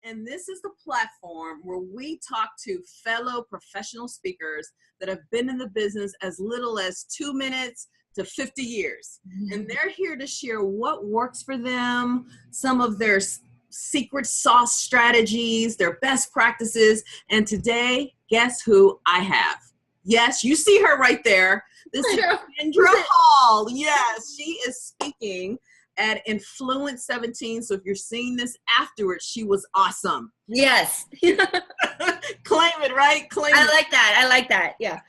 And this is the platform where we talk to fellow professional speakers that have been in the business as little as 2 minutes to 50 years. And they're here to share what works for them, some of their secret sauce strategies, their best practices. And today, guess who I have? Yes, you see her right there. This is Kindra Hall. Yes, she is speaking at Influence 17. So if you're seeing this afterwards, she was awesome. Yes. Claim it, right? Claim it. I like that. Yeah.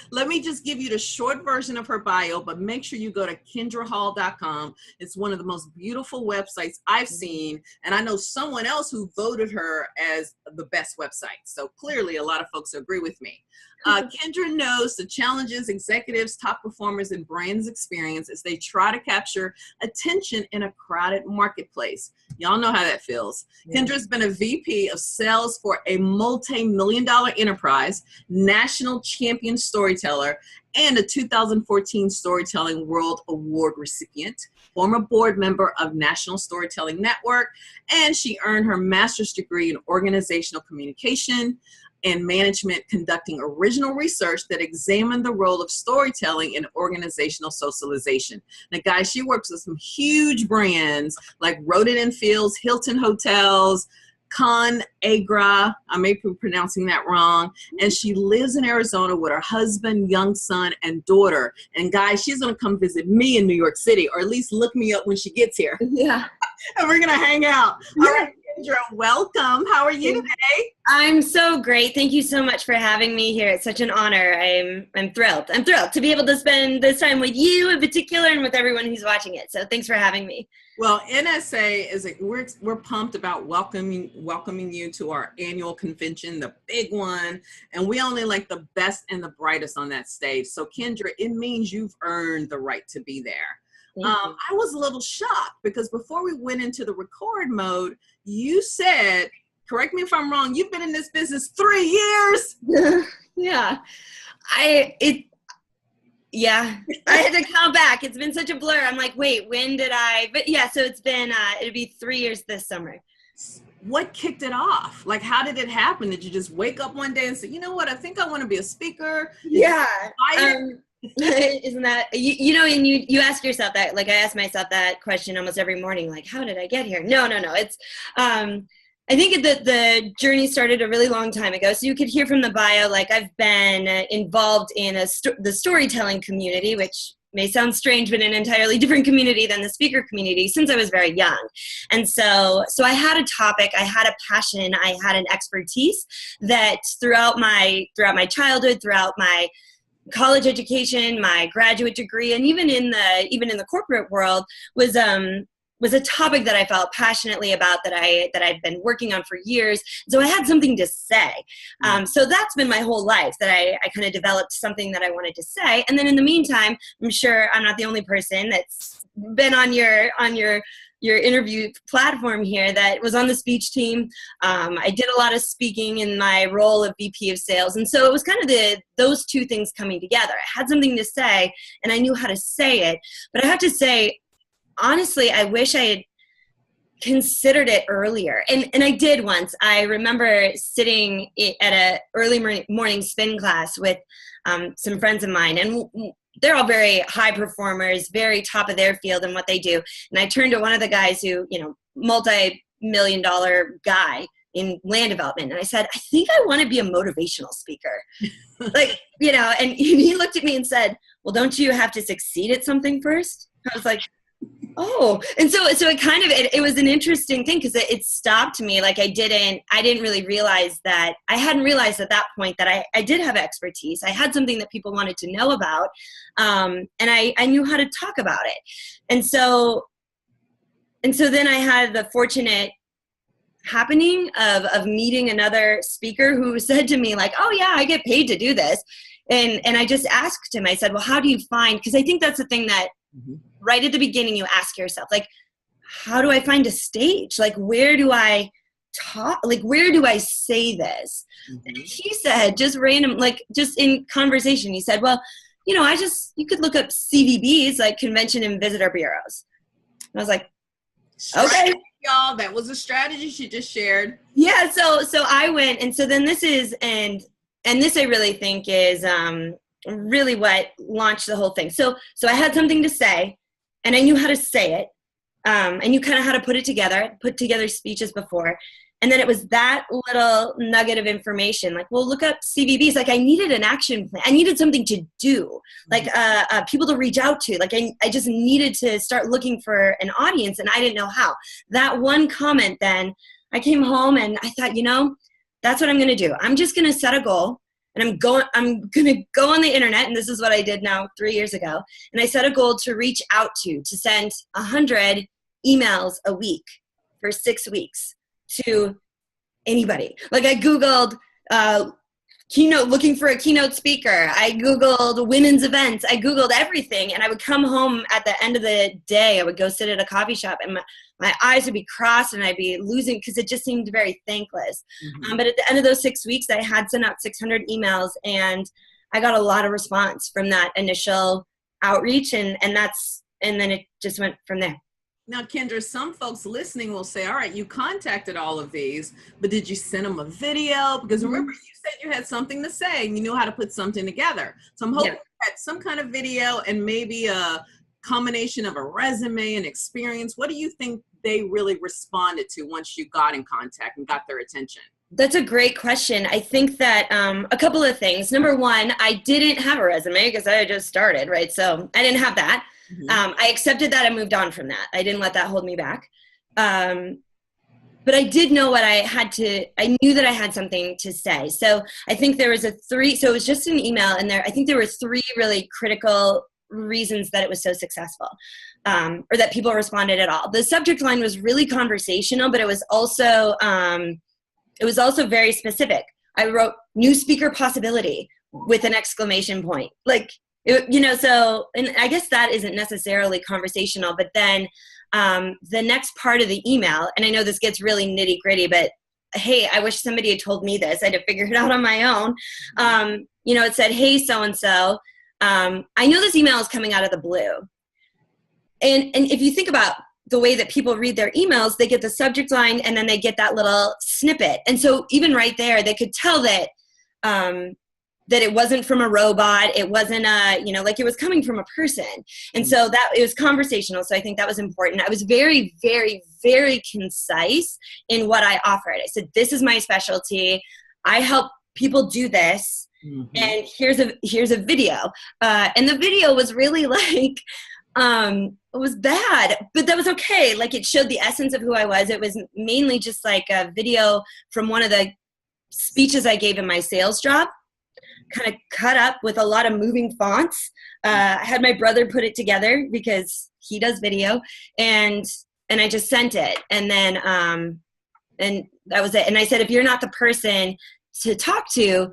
Let me just give you the short version of her bio, but make sure you go to kindrahall.com. It's one of the most beautiful websites I've seen. And I know someone else who voted her as the best website. So clearly a lot of folks agree with me. Kindra knows the challenges executives, top performers, and brands experience as they try to capture attention in a crowded marketplace. Y'all know how that feels. Yeah. Kindra's been a VP of sales for a multi-million-dollar enterprise, national champion storyteller, and a 2014 Storytelling World Award recipient, former board member of National Storytelling Network, and she earned her master's degree in organizational communication and management, conducting original research that examined the role of storytelling in organizational socialization. Now, guys, she works with some huge brands like Roden & Fields, Hilton Hotels, ConAgra, I may be pronouncing that wrong, and she lives in Arizona with her husband, young son, and daughter. And guys, she's gonna come visit me in New York City, or at least look me up when she gets here. Yeah. And we're gonna hang out. All right, Kindra, welcome. How are you today? I'm so great. Thank you so much for having me here. It's such an honor. I'm thrilled. I'm thrilled to be able to spend this time with you in particular and with everyone who's watching it. So thanks for having me. Well, NSA is we're pumped about welcoming you to our annual convention, the big one, and we only like the best and the brightest on that stage. So Kindra, it means you've earned the right to be there. I was a little shocked because before we went into the record mode, you said, correct me if I'm wrong, you've been in this business 3 years. Yeah. I had to count back. It's been such a blur. I'm like, wait, when did I? But yeah, so it's been, it'll be 3 years this summer. What kicked it off? Like, how did it happen? Did you just wake up one day and say, you know what, I think I want to be a speaker? Yeah. Isn't that, you know, and you ask yourself that, like I ask myself that question almost every morning, like, how did I get here? No. It's, I think that the journey started a really long time ago. So you could hear from the bio, like I've been involved in the storytelling community, which may sound strange, but an entirely different community than the speaker community since I was very young. And so I had a topic, I had a passion, I had an expertise that throughout my childhood, throughout my college education, my graduate degree, and even in the corporate world was a topic that I felt passionately about, that I'd been working on for years. So I had something to say. So that's been my whole life, that I kind of developed something that I wanted to say. And then in the meantime, I'm sure I'm not the only person that's been on your interview platform here that was on the speech team. I did a lot of speaking in my role of VP of sales. And so it was kind of those two things coming together. I had something to say and I knew how to say it. But I have to say, honestly, I wish I had considered it earlier. And I did once. I remember sitting at a early morning spin class with some friends of mine, and they're all very high performers, very top of their field and what they do. And I turned to one of the guys who, multi-million-dollar guy in land development. And I said, I think I want to be a motivational speaker. And he looked at me and said, well, don't you have to succeed at something first? I was like, oh. And so it kind of, it was an interesting thing because it stopped me. Like I didn't really realize that, I hadn't realized at that point that I did have expertise. I had something that people wanted to know about. And I knew how to talk about it. And so then I had the fortunate happening of meeting another speaker who said to me like, oh yeah, I get paid to do this. And I just asked him, I said, well, how do you find, because I think that's the thing that right at the beginning you ask yourself, like, how do I find a stage? Like, where do I talk? Like, where do I say this? And he said, just random, like just in conversation, he said, well, you could look up CVBs, like convention and visitor bureaus. And I was like, okay. y'all. That was a strategy she just shared. Yeah. So I went, and so then this is, and this I really think is really what launched the whole thing. So I had something to say, and I knew how to say it. I knew kind of how to put together speeches before. And then it was that little nugget of information, like, well, look up CVBs. Like, I needed an action plan. I needed something to do, like people to reach out to. Like, I just needed to start looking for an audience, and I didn't know how. That one comment, then I came home and I thought, that's what I'm going to do. I'm just going to set a goal, and I'm going to go on the internet. And this is what I did now 3 years ago. And I set a goal to reach out to send 100 emails a week for 6 weeks. To anybody. Like, I Googled looking for a keynote speaker. I Googled women's events. I Googled everything. And I would come home at the end of the day. I would go sit at a coffee shop, and my eyes would be crossed, and I'd be losing, because it just seemed very thankless. Mm-hmm. But at the end of those 6 weeks, I had sent out 600 emails, and I got a lot of response from that initial outreach. And then it just went from there. Now, Kindra, some folks listening will say, all right, you contacted all of these, but did you send them a video? Because remember, you said you had something to say and you knew how to put something together. So I'm hoping you had some kind of video and maybe a combination of a resume and experience. What do you think they really responded to once you got in contact and got their attention? That's a great question. I think that a couple of things. Number one, I didn't have a resume because I had just started, right? So I didn't have that. Mm-hmm. I accepted that and moved on from that. I didn't let that hold me back. But I did know what I knew that I had something to say. So I think there was so it was just an email, and I think there were 3 really critical reasons that it was so successful, or that people responded at all. The subject line was really conversational, but it was also very specific. I wrote "new speaker possibility" with an exclamation point. Like, so, and I guess that isn't necessarily conversational, but then the next part of the email, and I know this gets really nitty gritty, but hey, I wish somebody had told me this. I had to figure it out on my own. It said, "Hey, so-and-so, I know this email is coming out of the blue." And if you think about the way that people read their emails, they get the subject line and then they get that little snippet. And so even right there, they could tell that it wasn't from a robot. It wasn't like it was coming from a person. And so that it was conversational. So I think that was important. I was very, very, very concise in what I offered. I said, this is my specialty. I help people do this. Mm-hmm. And here's a video. And the video was really like, it was bad, but that was okay. Like, it showed the essence of who I was. It was mainly just like a video from one of the speeches I gave in my sales job, kind of cut up with a lot of moving fonts. I had my brother put it together because he does video, and I just sent it. And then, and that was it. And I said, if you're not the person to talk to,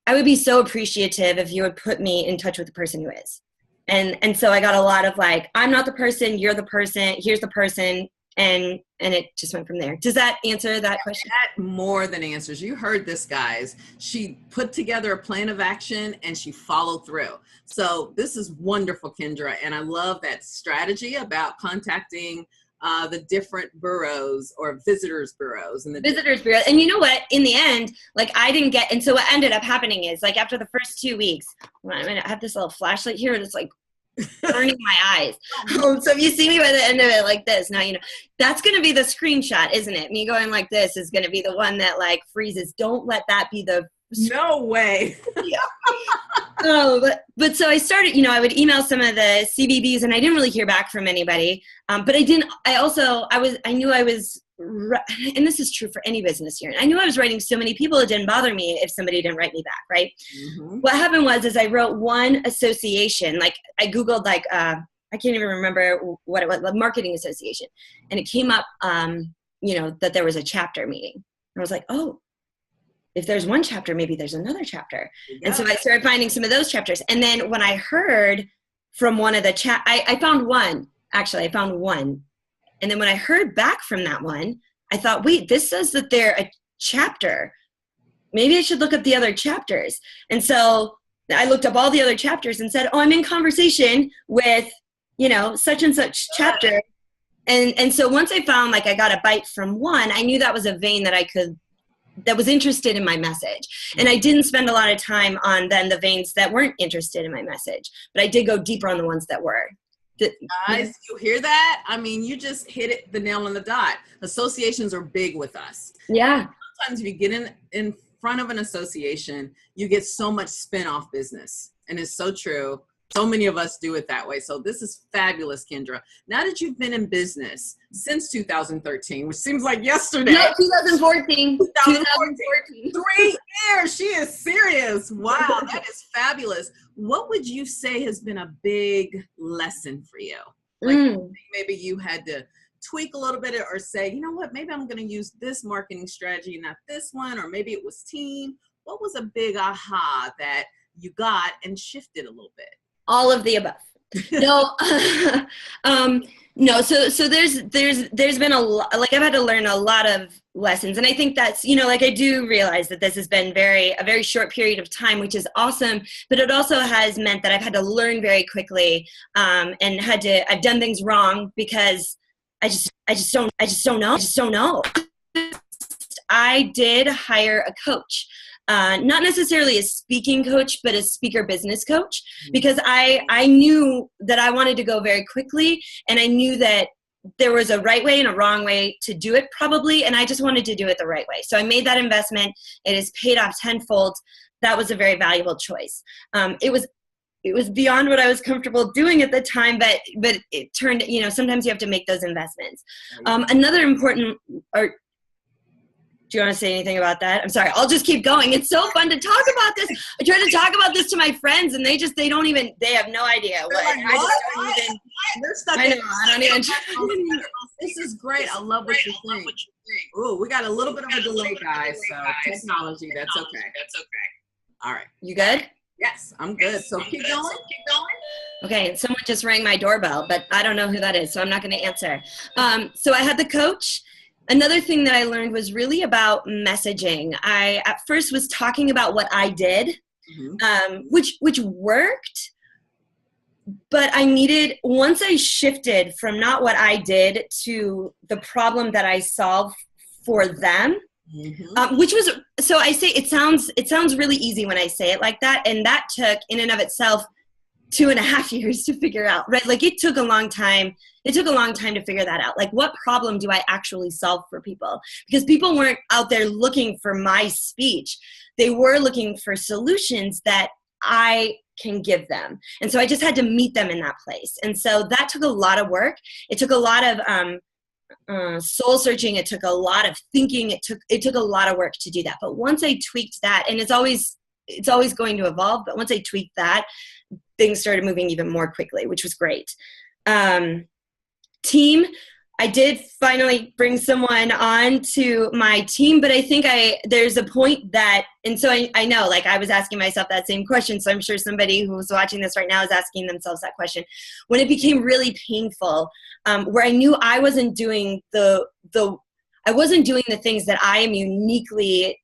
I would be so appreciative if you would put me in touch with the person who is. And so I got a lot of like, I'm not the person, you're the person, here's the person. And it just went from there. Does that answer that question? That more than answers. You heard this, guys. She put together a plan of action and she followed through. So this is wonderful, Kindra. And I love that strategy about contacting the different boroughs or visitors bureaus. And the visitors bureau. And you know what? In the end, like, I didn't get, and so what ended up happening is, like, after the first 2 weeks, I have this little flashlight here and it's like burning my eyes. So if you see me by the end of it like this, now, that's going to be the screenshot, isn't it? Me going like this is going to be the one that like freezes. Don't let that be the no way. Yeah. But so I started, I would email some of the CVBs and I didn't really hear back from anybody. But I knew I was, and this is true for any business here. I knew I was writing so many people, it didn't bother me if somebody didn't write me back, right? Mm-hmm. What happened was I wrote one association, like I Googled I can't even remember what it was, the marketing association. And it came up, that there was a chapter meeting. And I was like, oh, if there's one chapter, maybe there's another chapter. Yeah. And so I started finding some of those chapters. And then when I heard from one of the I found one. And then when I heard back from that one, I thought, wait, this says that they're a chapter. Maybe I should look up the other chapters. And so I looked up all the other chapters and said, oh, I'm in conversation with, such and such chapter. And so once I found like I got a bite from one, I knew that was a vein that was interested in my message. And I didn't spend a lot of time on then the veins that weren't interested in my message, but I did go deeper on the ones that were. Guys, you hear that? I mean, you just hit the nail on the dot. Associations are big with us. Yeah. Sometimes if you get in front of an association, you get so much spin-off business. And it's so true. So many of us do it that way. So this is fabulous, Kindra. Now that you've been in business since 2013, which seems like yesterday. No, 2014. 2014. 3 years. She is serious. Wow, that is fabulous. What would you say has been a big lesson for you? Like maybe you had to tweak a little bit or say, you know what, maybe I'm going to use this marketing strategy, not this one, or maybe it was team. What was a big aha that you got and shifted a little bit? All of the above. No, no. So there's been a lot, like I've had to learn a lot of lessons. And I think that's, you know, like I do realize that this has been a very short period of time, which is awesome, but it also has meant that I've had to learn very quickly, and I've done things wrong because I just don't know. I did hire a coach. Not necessarily a speaking coach, but a speaker business coach, because I knew that I wanted to go very quickly, and I knew that there was a right way and a wrong way to do it probably, and I just wanted to do it the right way. So I made that investment. It has paid off tenfold. That was a very valuable choice. It was beyond what I was comfortable doing at the time, but it turned, you know, sometimes you have to make those investments. Another important, or do you want to say anything about that? I'm sorry. I'll just keep going. It's so fun to talk about this. I try to talk about this to my friends, and they have no idea. This is great. I love what you're saying. Ooh, we got a little bit of a delay, guys. So technology, that's okay. All right. You good? Yes, I'm good. So keep going. Okay, someone just rang my doorbell, but I don't know who that is, so I'm not going to answer. So I had the coach. Another thing that I learned was really about messaging. I at first was talking about what I did, which worked, but once I shifted from not what I did to the problem that I solved for them, which was, so I say it sounds really easy when I say it like that, and that took in and of itself 2.5 years to figure out, right? Like it took a long time to figure that out. Like, what problem do I actually solve for people? Because people weren't out there looking for my speech. They were looking for solutions that I can give them. And so I just had to meet them in that place. And so that took a lot of work. It took a lot of soul searching. It took a lot of thinking. It took a lot of work to do that. But once I tweaked that, and it's always going to evolve, but once I tweaked that, things started moving even more quickly, which was great. Team, I did finally bring someone on to my team, but I think there's a point that, and so I know, like I was asking myself that same question, so I'm sure somebody who's watching this right now is asking themselves that question. When it became really painful, where I knew I wasn't doing the things that I am uniquely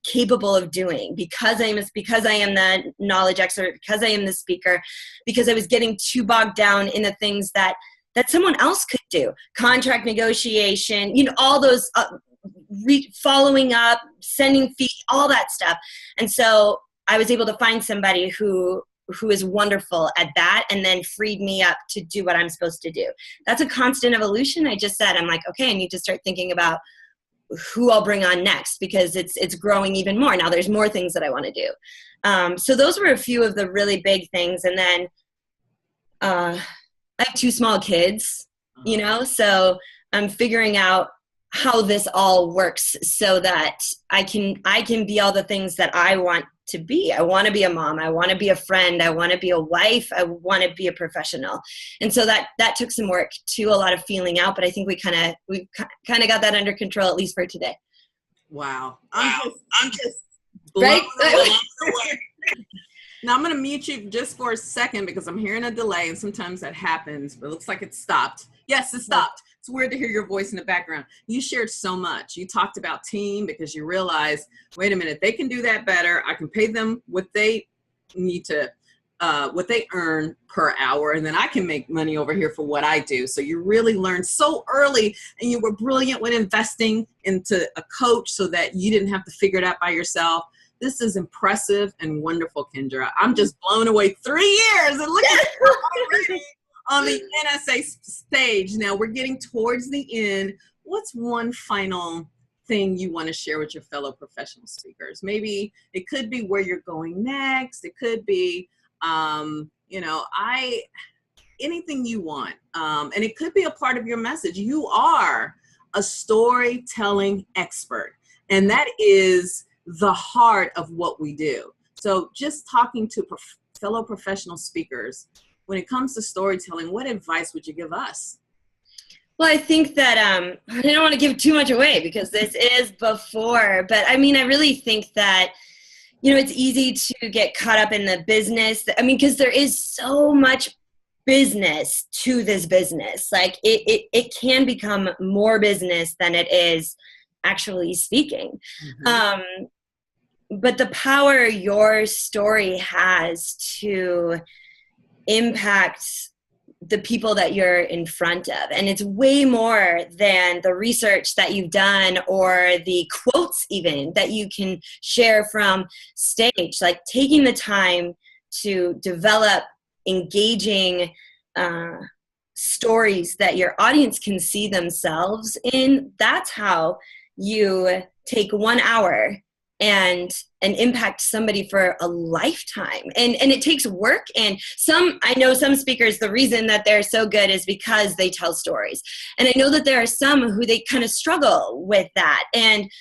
capable of doing because I am the knowledge expert, because I am the speaker, because I was getting too bogged down in the things that someone else could do, contract negotiation, you know, all those following up, sending fees, all that stuff. And so I was able to find somebody who is wonderful at that, and then freed me up to do what I'm supposed to do. That's a constant evolution. I just said, I'm like, okay, I need to start thinking about who I'll bring on next, because it's growing even more. Now there's more things that I want to do. So those were a few of the really big things. And then I have 2 small kids, you know, so I'm figuring out how this all works so that I can be all the things that I want to be. I want to be a mom. I want to be a friend. I want to be a wife. I want to be a professional. And so that took some work too, a lot of feeling out, but I think we kind of got that under control, at least for today. Wow. I'm just blown away. Now I'm going to mute you just for a second because I'm hearing a delay, and sometimes that happens, but it looks like it stopped. Yes, it stopped. It's weird to hear your voice in the background. You shared so much. You talked about team because you realized, wait a minute, they can do that better. I can pay them what they need to what they earn per hour, and then I can make money over here for what I do. So you really learned so early, and you were brilliant when investing into a coach so that you didn't have to figure it out by yourself. This is impressive and wonderful, Kindra. I'm just blown away. 3 years, and look at you already on the NSA stage. Now we're getting towards the end. What's one final thing you want to share with your fellow professional speakers? Maybe it could be where you're going next. It could be, anything you want. And it could be a part of your message. You are a storytelling expert, and that is the heart of what we do. So just talking to fellow professional speakers, when it comes to storytelling, what advice would you give us? Well, I think that I don't want to give too much away because this is before, but I mean, I really think that, it's easy to get caught up in the business. I mean, because there is so much business to this business. Like it can become more business than it is actually speaking. Mm-hmm. But the power your story has to impact the people that you're in front of. And it's way more than the research that you've done or the quotes even that you can share from stage. Like taking the time to develop engaging stories that your audience can see themselves in. That's how you take 1 hour and impact somebody for a lifetime. And it takes work. And I know some speakers, the reason that they're so good is because they tell stories. And I know that there are some who they kind of struggle with that. And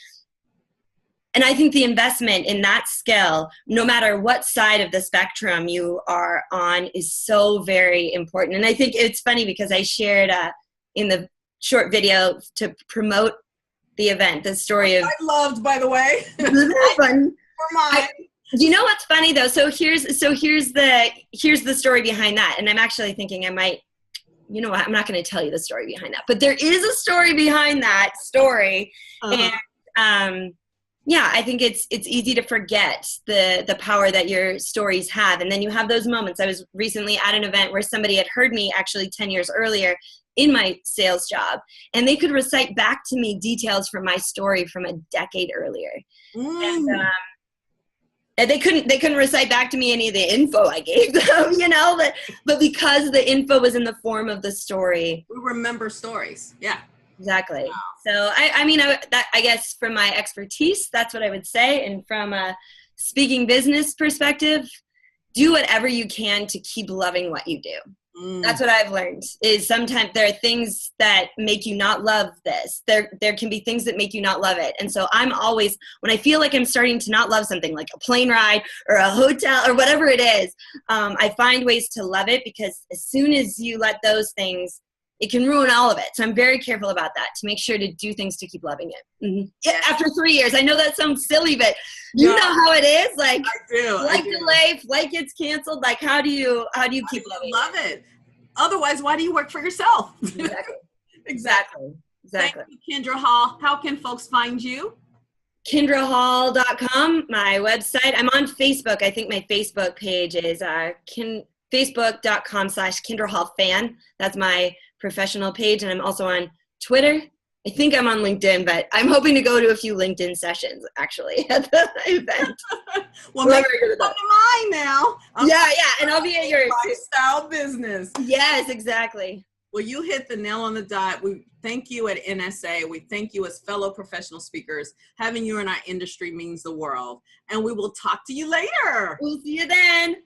I think the investment in that skill, no matter what side of the spectrum you are on, is so very important. And I think it's funny because I shared in the short video to promote the event, the story of... I loved, by the way. Isn't that fun? For mine. You know what's funny though? So here's the story behind that. And I'm actually thinking I might, you know what, I'm not going to tell you the story behind that, but there is a story behind that story. Uh-huh. And I think it's easy to forget the power that your stories have. And then you have those moments. I was recently at an event where somebody had heard me actually 10 years earlier in my sales job, and they could recite back to me details from my story from a decade earlier. And they couldn't recite back to me any of the info I gave them, but because the info was in the form of the story. We remember stories. Yeah. Exactly. Wow. So I guess from my expertise, that's what I would say. And from a speaking business perspective, do whatever you can to keep loving what you do. That's what I've learned, is sometimes there are things that make you not love this. There can be things that make you not love it. And so I'm always, when I feel like I'm starting to not love something like a plane ride or a hotel or whatever it is, I find ways to love it, because as soon as you let those things, it can ruin all of it. So I'm very careful about that, to make sure to do things to keep loving it. Mm-hmm. Yeah, after 3 years, I know that sounds silly, but you know how it is. Like, I do. Delay, flight gets canceled. Like, how do you keep loving it? Otherwise, why do you work for yourself? Exactly. Thank you, Kindra Hall. How can folks find you? KindraHall.com, my website. I'm on Facebook. I think my Facebook page is facebook.com/KindraHallFan. That's my professional page. And I'm also on Twitter. I think I'm on LinkedIn, but I'm hoping to go to a few LinkedIn sessions actually at the event. Well, maybe come to mine now. Yeah, and I'll be at your lifestyle business. Yes, exactly. Well, you hit the nail on the dot. We thank you at NSA. We thank you as fellow professional speakers. Having you in our industry means the world. And we will talk to you later. We'll see you then.